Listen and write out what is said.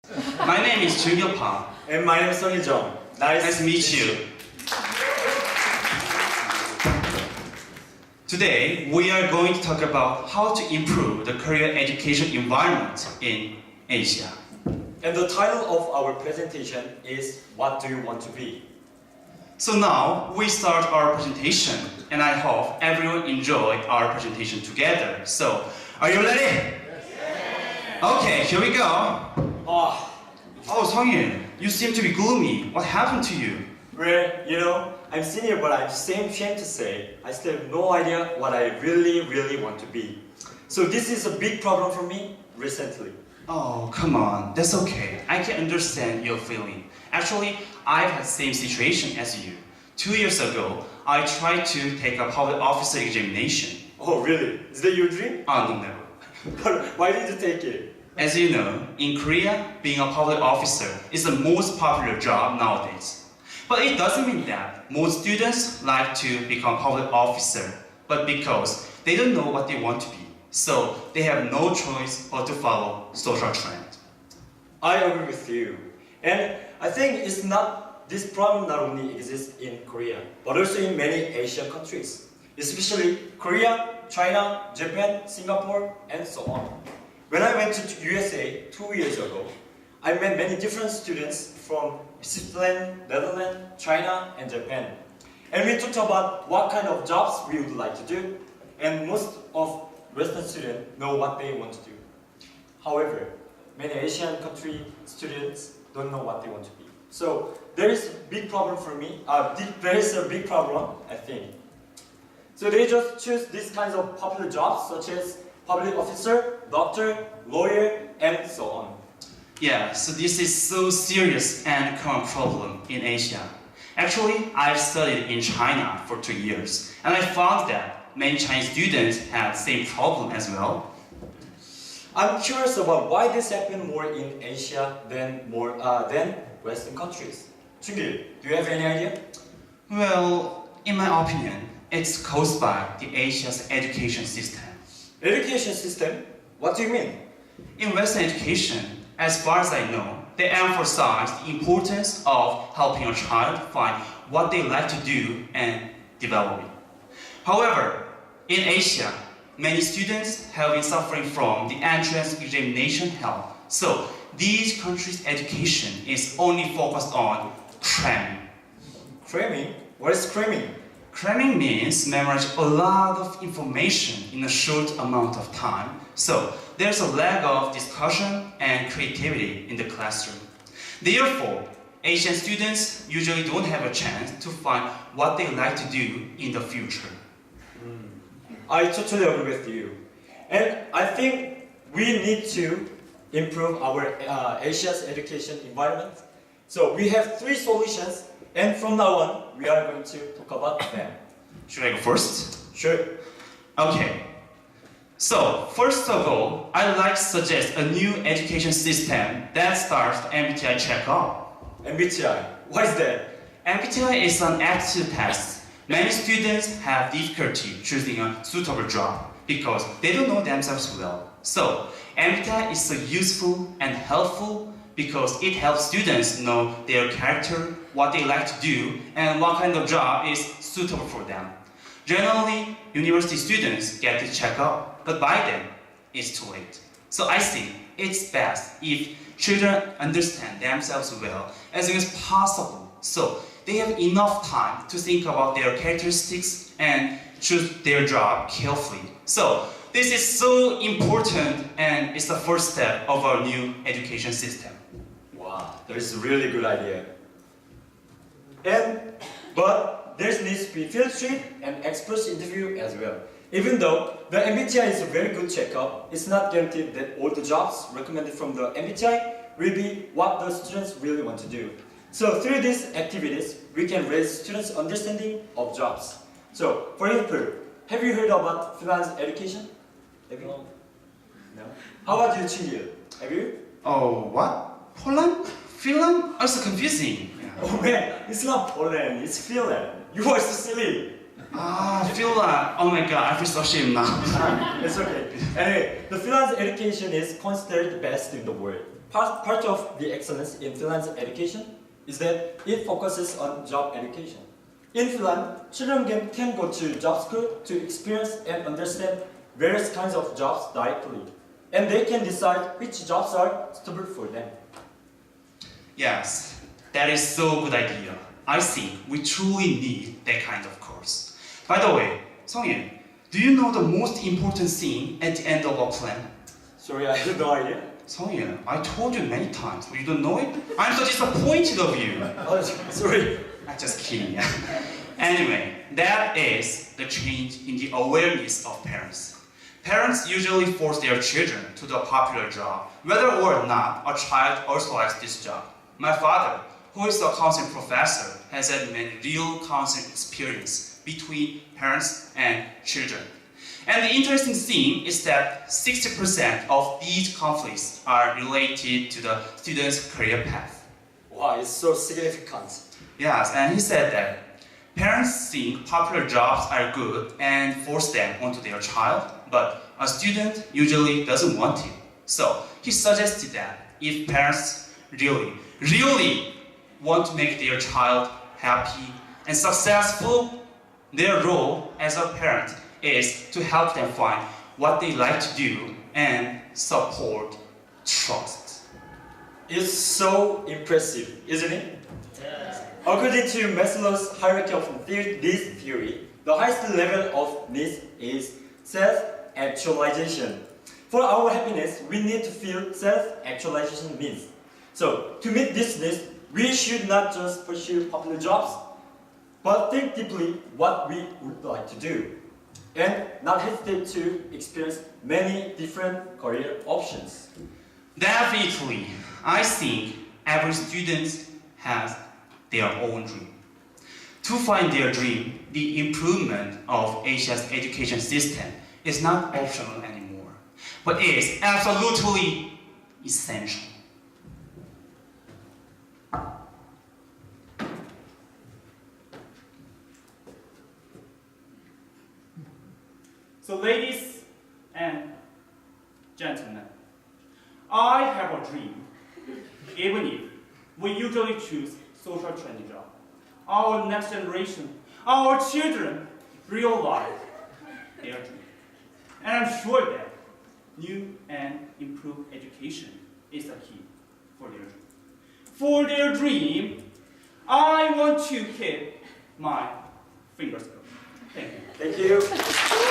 My name is Chungyeop. And my name is Sung Jung. Nice to meet you. Today, we are going to talk about how to improve the career education environment in Asia. And the title of our presentation is What Do You Want to Be? So now, we start our presentation, and I hope everyone enjoyed our presentation together. So, are you ready? Yes. Okay, here we go. Oh, Sung-in, you seem to be gloomy. What happened to you? well, I'm senior, but I'm ashamed to say I still have no idea what I really want to be. So this is a big problem for me recently. Oh, come on. That's okay. I can understand your feeling. Actually, I've had the same situation as you. 2 years ago, I tried to take a public officer examination. Oh, really? Is that your dream? No. But why did you take it? As you know, in Korea, being a public officer is the most popular job nowadays. But it doesn't mean that most students like to become a public officer, but because they don't know what they want to be. So they have no choice but to follow social trend. I agree with you. And I think this problem not only exists in Korea, but also in many Asian countries, especially Korea, China, Japan, Singapore, and so on. When I went to USA 2 years ago, I met many different students from Switzerland, Netherlands, China, and Japan. And we talked about what kind of jobs we would like to do, and most of Western students know what they want to do. However, many Asian country students don't know what they want to be. So there is a big problem for me. There is a big problem, I think. So they just choose these kinds of popular jobs, such as public officer, doctor, lawyer, and so on. Yeah, so this is so serious and common problem in Asia. Actually, I've studied in China for 2 years, and I found that many Chinese students have the same problem as well. I'm curious about why this happens more in Asia than Western countries. Chungil, do you have any idea? Well, in my opinion, it's caused by the Asia's education system. Education system? What do you mean? In Western education, as far as I know, they emphasize the importance of helping a child find what they like to do and develop it. However, in Asia, many students have been suffering from the entrance examination hell. So, these countries' education is only focused on cramming. Cramming? What is cramming? Cramming means memorizing a lot of information in a short amount of time. So, there's a lack of discussion and creativity in the classroom. Therefore, Asian students usually don't have a chance to find what they like to do in the future. I totally agree with you. And I think we need to improve our Asia's education environment. So we have 3 solutions, and from now on, we are going to talk about them. Should I go first? Sure. Okay. So, first of all, I'd like to suggest a new education system that starts the MBTI checkup. MBTI, what is that? MBTI is an aptitude test. Many students have difficulty choosing a suitable job because they don't know themselves well. So, MBTI is so useful and helpful because it helps students know their character, what they like to do, and what kind of job is suitable for them. Generally, university students get to check up, but by then, it's too late. So I think it's best if children understand themselves well as soon as possible, so they have enough time to think about their characteristics and choose their job carefully. So this is so important, and it's the first step of our new education system. Wow, that is a really good idea. But there needs to be field trip and expert interview as well. Even though the MBTI is a very good checkup, it's not guaranteed that all the jobs recommended from the MBTI will be what the students really want to do. So through these activities, we can raise students' understanding of jobs. So, for example, have you heard about freelance education? Have you? No. How about you, Chingil? Have you? Oh, what? Poland? Finland? Oh, so confusing. Oh man, it's not Poland, it's Finland. You are so silly. Finland. Oh my god, I feel so ashamed now. It's okay. Anyway, the freelance education is considered the best in the world. Part of the excellence in Finland's education is that it focuses on job education. In Finland, children can go to job school to experience and understand various kinds of jobs directly, and they can decide which jobs are suitable for them. Yes, that is so good idea. I think we truly need that kind of course. By the way, Songhyun, do you know the most important thing at the end of a plan? Sorry, I have no idea. Songhyun, I told you many times, but you don't know it? I'm so disappointed of you. Oh, sorry. I'm just kidding. Anyway, that is the change in the awareness of parents. Parents usually force their children to the popular job, whether or not a child also likes this job. My father, who is a counseling professor, has had many real counseling experience between parents and children. And the interesting thing is that 60% of these conflicts are related to the student's career path. Wow, it's so significant. Yes, and he said that parents think popular jobs are good and force them onto their child, but a student usually doesn't want to. So he suggested that if parents really want to make their child happy and successful, their role as a parent is to help them find what they like to do and support trust. It's so impressive, isn't it? Yes. According to Maslow's hierarchy of needs theory, the highest level of needs is self-actualization. For our happiness, we need to feel self-actualization needs. So, to meet this needs, we should not just pursue popular jobs, but think deeply what we would like to do, and not hesitate to experience many different career options. Definitely, I think every student has their own dream. To find their dream, the improvement of Asia's education system is not optional anymore, but is absolutely essential. So ladies and gentlemen, I have a dream, even if we usually choose social training job. Our next generation, our children, realize their dream. And I'm sure that new and improved education is the key for their dream. For their dream, I want to keep my fingers crossed. Thank you. Thank you.